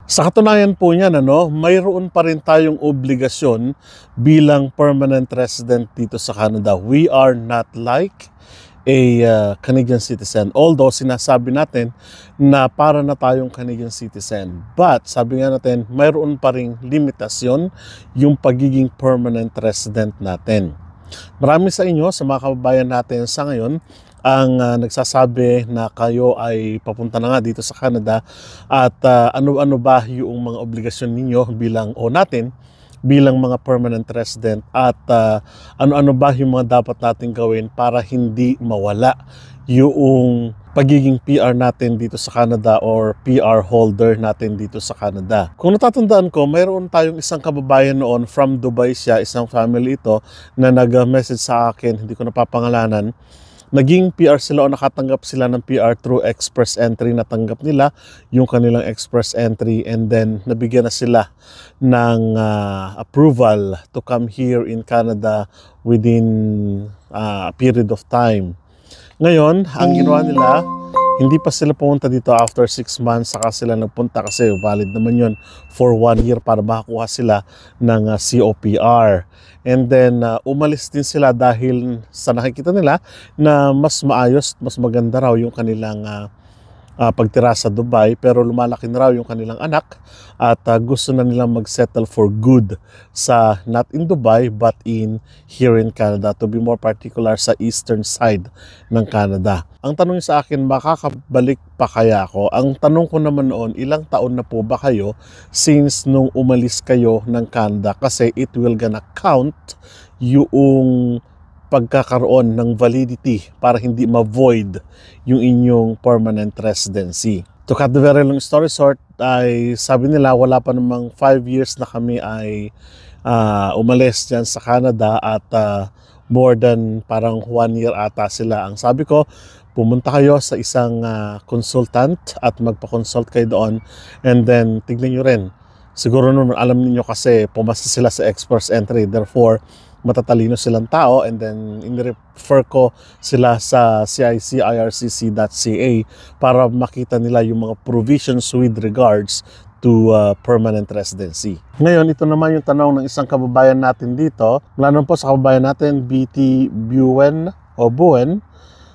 Sa katunayan po niyan, mayroon pa rin tayong obligasyon bilang permanent resident dito sa Canada. We are not like a Canadian citizen. Although sinasabi natin na para na tayong Canadian citizen. But sabi nga natin, mayroon pa ring limitasyon yung pagiging permanent resident natin. Marami sa inyo, sa mga kababayan natin sa ngayon, ang nagsasabi na kayo ay papunta na nga dito sa Canada at ano-ano ba yung mga obligasyon ninyo bilang o natin bilang mga permanent resident at ano-ano ba yung mga dapat natin gawin para hindi mawala yung pagiging PR natin dito sa Canada or PR holder natin dito sa Canada. Kung natatandaan ko, mayroon tayong isang kababayan noon from Dubai siya, isang family ito na nag-message sa akin, hindi ko napapangalanan. Naging PR sila o nakatanggap sila ng PR through express entry. Natanggap nila yung kanilang express entry and then nabigyan na sila ng approval to come here in Canada within a period of time. Ngayon, ang ginawa nila, hindi pa sila pumunta dito after 6 months, saka sila nagpunta kasi valid naman yun for 1 year para makakuha sila ng COPR. And then, umalis din sila dahil sa nakikita nila na mas maayos, mas maganda raw yung kanilang pagtira sa Dubai, pero lumalaki na raw yung kanilang anak at gusto na nilang mag-settle for good sa not in Dubai but in here in Canada, to be more particular sa eastern side ng Canada. Ang tanong sa akin, makakabalik pa kaya ako? Ang tanong ko naman noon, ilang taon na po ba kayo since nung umalis kayo ng Canada? Kasi it will gonna count yung pagkakaroon ng validity para hindi ma-void yung inyong permanent residency. To cut the very long story short, ay sabi nila wala pa namang 5 years na kami ay umalis dyan sa Canada at more than parang 1 year ata sila. Ang sabi ko, pumunta kayo sa isang consultant at magpa-consult kayo doon and then tignan nyo rin. Siguro naman alam niyo kasi pumasa sila sa express entry, therefore matatalino silang tao, and then in-refer ko sila sa CIC-IRCC.ca para makita nila yung mga provisions with regards to permanent residency. Ngayon, ito naman yung tanong ng isang kababayan natin dito. Mula naman po sa kababayan natin, BT Buen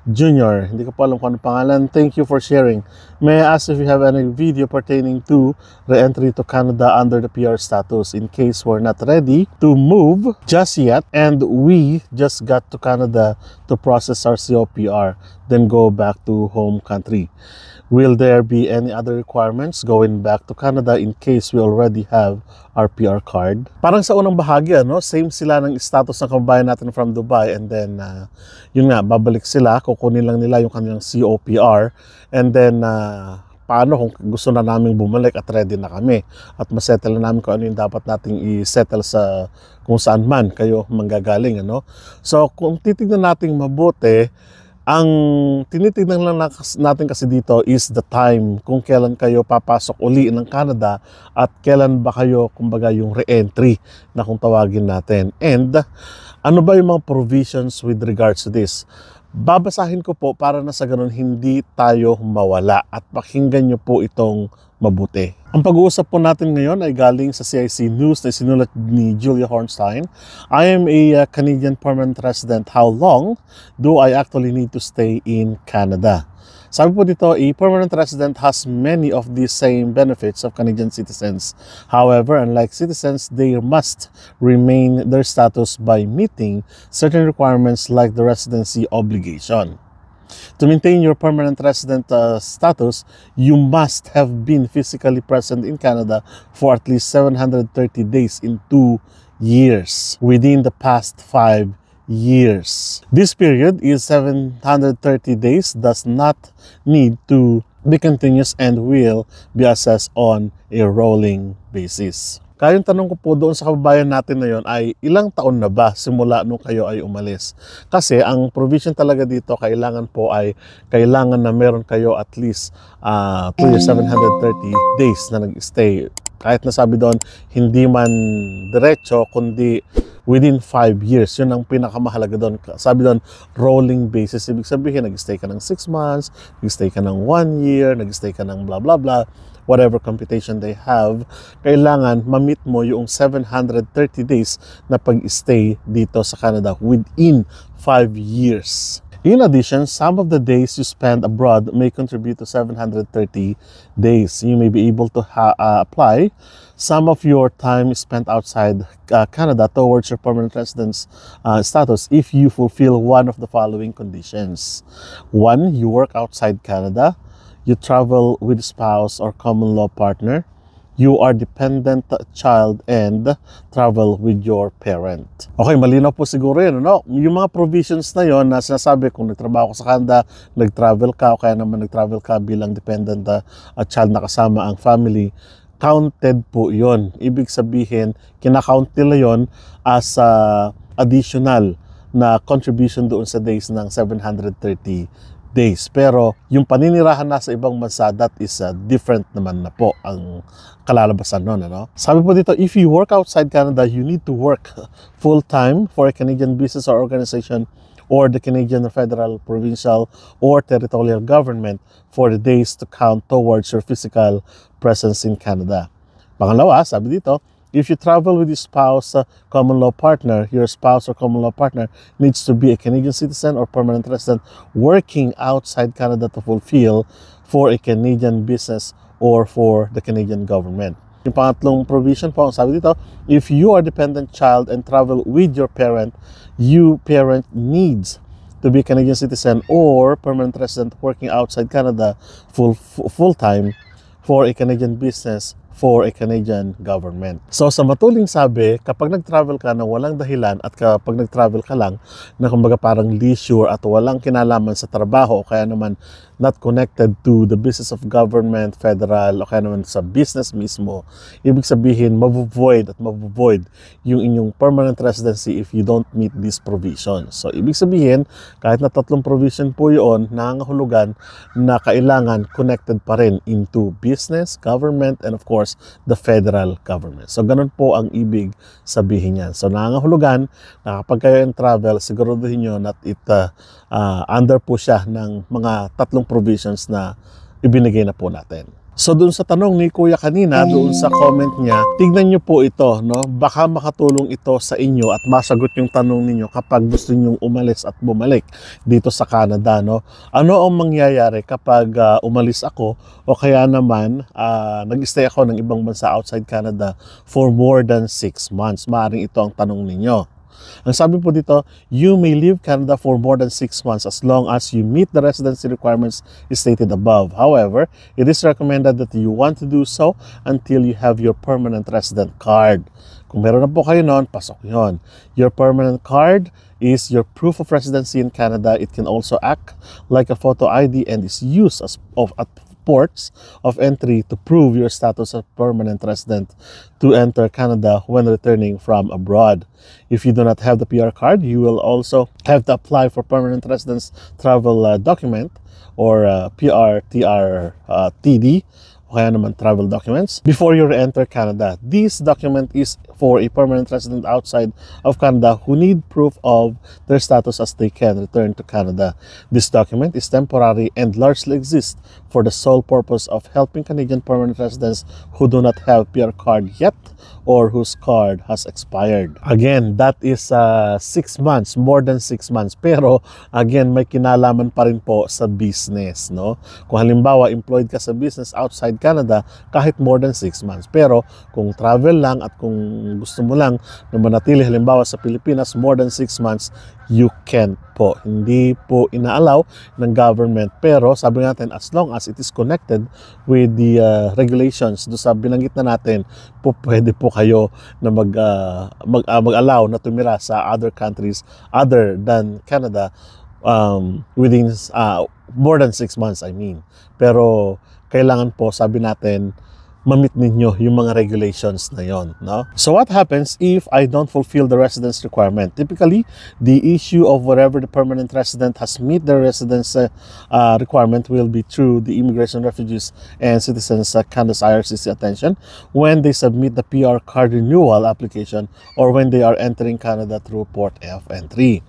Junior. Hindi ko pa alam kung ano pangalan. Thank you for sharing. May I ask if you have any video pertaining to re-entry to Canada under the PR status in case we're not ready to move just yet and we just got to Canada to process our COPR, then go back to home country. Will there be any other requirements going back to Canada in case we already have our PR card? Parang sa unang bahagi, same sila ng status ng kababayan natin from Dubai, and then yun nga, babalik sila, kukunin lang nila yung kanilang COPR, and then paano kung gusto na namin bumalik at ready na kami at masettle na namin kung ano yung dapat nating i-settle sa kung saan man kayo manggagaling. So kung titignan natin mabuti, ang tinitignan lang natin kasi dito is the time, kung kailan kayo papasok uli ng Canada at kailan ba kayo, kumbaga, yung re-entry na kung tawagin natin. And ano ba yung mga provisions with regards to this? Babasahin ko po para na sa ganun hindi tayo mawala at pakinggan nyo po itong mabuti. Ang pag-uusap po natin ngayon ay galing sa CIC News na sinulat ni Julia Hornstein. I am a Canadian permanent resident. How long do I actually need to stay in Canada? Sabi po dito, a permanent resident has many of the same benefits of Canadian citizens. However, unlike citizens, they must remain their status by meeting certain requirements like the residency obligation. To maintain your permanent resident status, you must have been physically present in Canada for at least 730 days in 2 years within the past 5 years. This period is 730 days, does not need to be continuous and will be assessed on a rolling basis. Kaya yung tanong ko po doon sa kababayan natin na yun ay ilang taon na ba simula nung kayo ay umalis? Kasi ang provision talaga dito kailangan po ay kailangan na meron kayo at least 2 years, 730 days na nag-stay. Kahit nasabi doon, hindi man diretso, kundi within 5 years. Yun ang pinakamahalaga doon. Sabi doon, rolling basis. Ibig sabihin, nag-stay ka ng 6 months, nag-stay ka ng 1 year, nag-stay ka ng blah blah blah. whatever computation they have, kailangan ma-meet mo yung 730 days na pag-stay dito sa Canada within 5 years. In addition, some of the days you spend abroad may contribute to 730 days. You may be able to apply some of your time spent outside Canada towards your permanent residence status if you fulfill one of the following conditions. 1, you work outside Canada. You travel with spouse or common law partner. You are dependent child and travel with your parent. Okay, malinaw po siguro yun, no? Yung mga provisions na yon na sinasabi kung nagtrabaho ka sa Canada, nag-travel ka o kaya naman nag-travel ka bilang dependent child na kasama ang family, counted po yon. Ibig sabihin, kinakount nila yon as additional na contribution doon sa days ng 730 days. Pero yung paninirahan na sa ibang bansa, that is different naman na po ang kalalabasan nun. Ano? Sabi po dito, if you work outside Canada, you need to work full-time for a Canadian business or organization or the Canadian federal, provincial, or territorial government for the days to count towards your physical presence in Canada. Pangalawa, sabi dito, if you travel with your spouse, common law partner, your spouse or common law partner needs to be a Canadian citizen or permanent resident working outside Canada to fulfill for a Canadian business or for the Canadian government. Yung pangatlong provision po, sabi dito, if you are dependent child and travel with your parent, you parent needs to be a Canadian citizen or permanent resident working outside Canada full-time for a Canadian business for a Canadian government. So sa matuling sabi, kapag nag-travel ka na walang dahilan at kapag nag-travel ka lang na kumbaga parang leisure at walang kinalaman sa trabaho o kaya naman not connected to the business of government, federal, o kaya naman sa business mismo, ibig sabihin, mabuvoid yung inyong permanent residency if you don't meet these provisions. So, ibig sabihin, kahit na 3 provision po yun, nangangahulugan na kailangan connected pa rin into business, government, and of course, the federal government. So, ganun po ang ibig sabihin yan. So, nangangahulugan na kapag kayo in travel, siguraduhin nyo na under po siya ng mga 3 provisions na ibinigay na po natin. So doon sa tanong ni Kuya kanina, doon sa comment niya, tignan nyo po ito, no? Baka makatulong ito sa inyo at masagot yung tanong ninyo kapag gusto niyo umalis at bumalik dito sa Canada, no? Ano ang mangyayari kapag umalis ako o kaya naman nag-stay ako ng ibang bansa outside Canada for more than 6 months? Maaaring ito ang tanong ninyo. Ang sabi po dito, you may leave Canada for more than 6 months as long as you meet the residency requirements stated above. However, it is recommended that you want to do so until you have your permanent resident card. Kung meron na po kayo noon, pasok yun. Your permanent card is your proof of residency in Canada. It can also act like a photo ID and is used as at ports of entry to prove your status as permanent resident to enter Canada when returning from abroad. If you do not have the PR card, you will also have to apply for permanent residence travel document or PRTD, o kaya naman travel documents, before you enter Canada. This document is for a permanent resident outside of Canada who need proof of their status as they can return to Canada. This document is temporary and largely exists for the sole purpose of helping Canadian permanent residents who do not have PR card yet or whose card has expired. Again, that is 6 months, more than 6 months. Pero again, may kinalaman pa rin po sa business, no? Kung halimbawa, employed ka sa business outside Canada, kahit more than 6 months. Pero kung travel lang at kung gusto mo lang na manatili halimbawa sa Pilipinas more than 6 months, you can po. Hindi po inaalaw ng government. Pero sabi natin, as long as it is connected with the regulations, do sa binanggit na natin, po pwede po kayo na mag-allow na tumira sa other countries other than Canada within more than 6 months, I mean. Pero kailangan po, sabi natin, ma-meet ninyo yung mga regulations na yon, no? So what happens if I don't fulfill the residence requirement? Typically, the issue of wherever the permanent resident has meet the residence requirement will be through the Immigration, Refugees, and Citizens Canada's IRCC attention when they submit the PR card renewal application or when they are entering Canada through Port of Entry.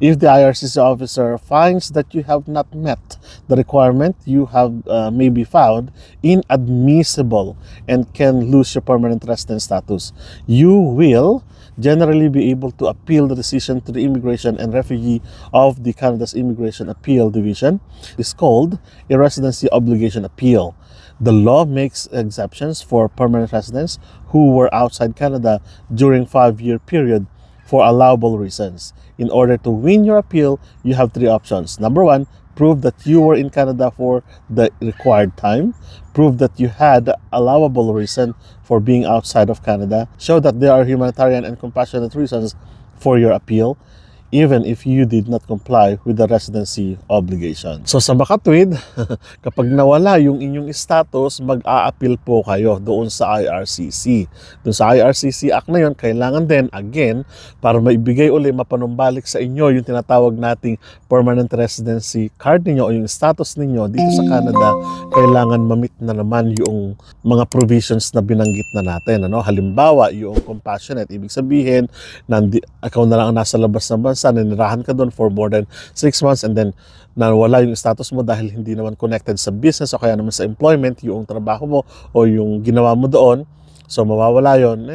If the IRCC officer finds that you have not met the requirement, you have may be found inadmissible and can lose your permanent resident status. You will generally be able to appeal the decision to the Immigration and Refugee of the Canada's Immigration Appeal Division. It's called a residency obligation appeal. The law makes exceptions for permanent residents who were outside Canada during 5-year period for allowable reasons. In order to win your appeal, you have 3 options. Number 1, prove that you were in Canada for the required time. Prove that you had allowable reason for being outside of Canada. Show that there are humanitarian and compassionate reasons for your appeal, even if you did not comply with the residency obligation. So sa makatwid, kapag nawala yung inyong status, mag-a-appeal po kayo doon sa IRCC. Doon sa IRCC Act na yun, kailangan din, again, para maibigay uli, mapanumbalik sa inyo yung tinatawag nating permanent residency card ninyo o yung status ninyo dito sa Canada, kailangan mamit na naman yung mga provisions na binanggit na natin. Ano? Halimbawa, yung compassionate, ibig sabihin, ikaw na lang ang nasa labas ng bansa, nanirahan ka doon for more than 6 months and then nawala yung status mo dahil hindi naman connected sa business o kaya naman sa employment, yung trabaho mo o yung ginawa mo doon. So mawawala yun,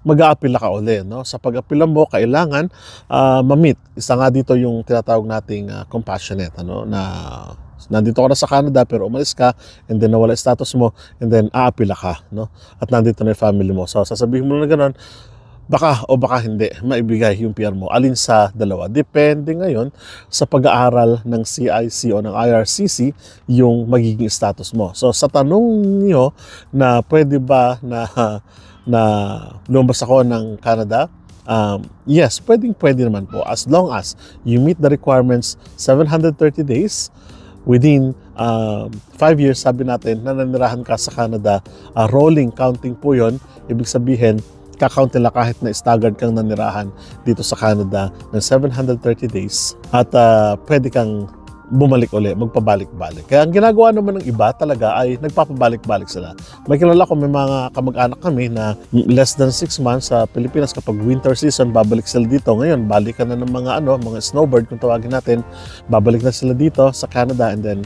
mag-a-appeal ka uli. No? Sa pag-appeal mo, kailangan mamit. Isa nga dito yung tinatawag nating compassionate, ano? Na nandito ka na sa Canada pero umalis ka and then nawala status mo and then a-appeal ka. No? At nandito na yung family mo. So sasabihin mo na gano'n, baka o baka hindi maibigay yung PR mo. Alin sa dalawa? Depende ngayon sa pag-aaral ng CIC o ng IRCC yung magiging status mo. So sa tanong niyo na pwede ba na lumabas ako ng Canada, yes, pwede naman po as long as you meet the requirements 730 days within 5 years. Sabi natin na nanirahan ka sa Canada, rolling counting po yon. Ibig sabihin kakount nila kahit na staggered kang nanirahan dito sa Canada ng 730 days at pwede kang bumalik uli, magpabalik-balik. Kaya ang ginagawa naman ng iba talaga ay nagpapabalik-balik sila. May kilala ko, may mga kamag-anak kami na less than 6 months sa Pilipinas, kapag winter season, babalik sila dito. Ngayon, balikan na ng mga mga snowbird kung tawagin natin, babalik na sila dito sa Canada and then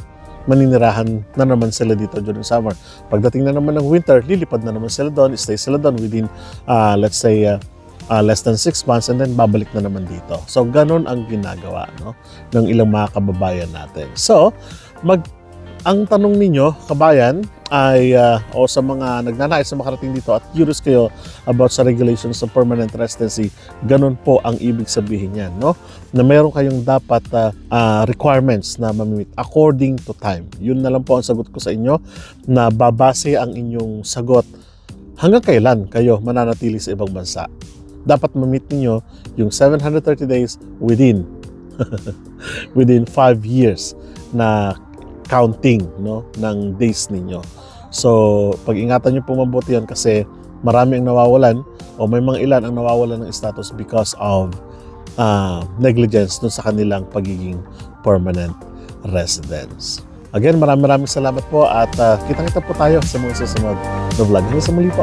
maninirahan na naman sila dito during summer. Pagdating na naman ng winter, lilipad na naman sila doon, stay sila doon within, let's say, less than 6 months and then babalik na naman dito. So, ganun ang ginagawa ng ilang mga kababayan natin. So, ang tanong ninyo, kabayan, ay o sa mga nagnanais na makarating dito at curious kayo about sa regulations of permanent residency, ganun po ang ibig sabihin yan, na meron kayong dapat requirements na mamimit according to time. Yun na lang po ang sagot ko sa inyo, na babase ang inyong sagot hanggang kailan kayo mananatili sa ibang bansa. Dapat mamit ninyo yung 730 days within 5 years na counting ng days ninyo. So, pag-ingatan nyo po mabuti yan kasi marami ang nawawalan o may mga ilan ang nawawalan ng status because of negligence dun sa kanilang pagiging permanent residents. Again, maraming salamat po at kitang-kita po tayo sa mga susunod na vlog. Hanggang sa muli po.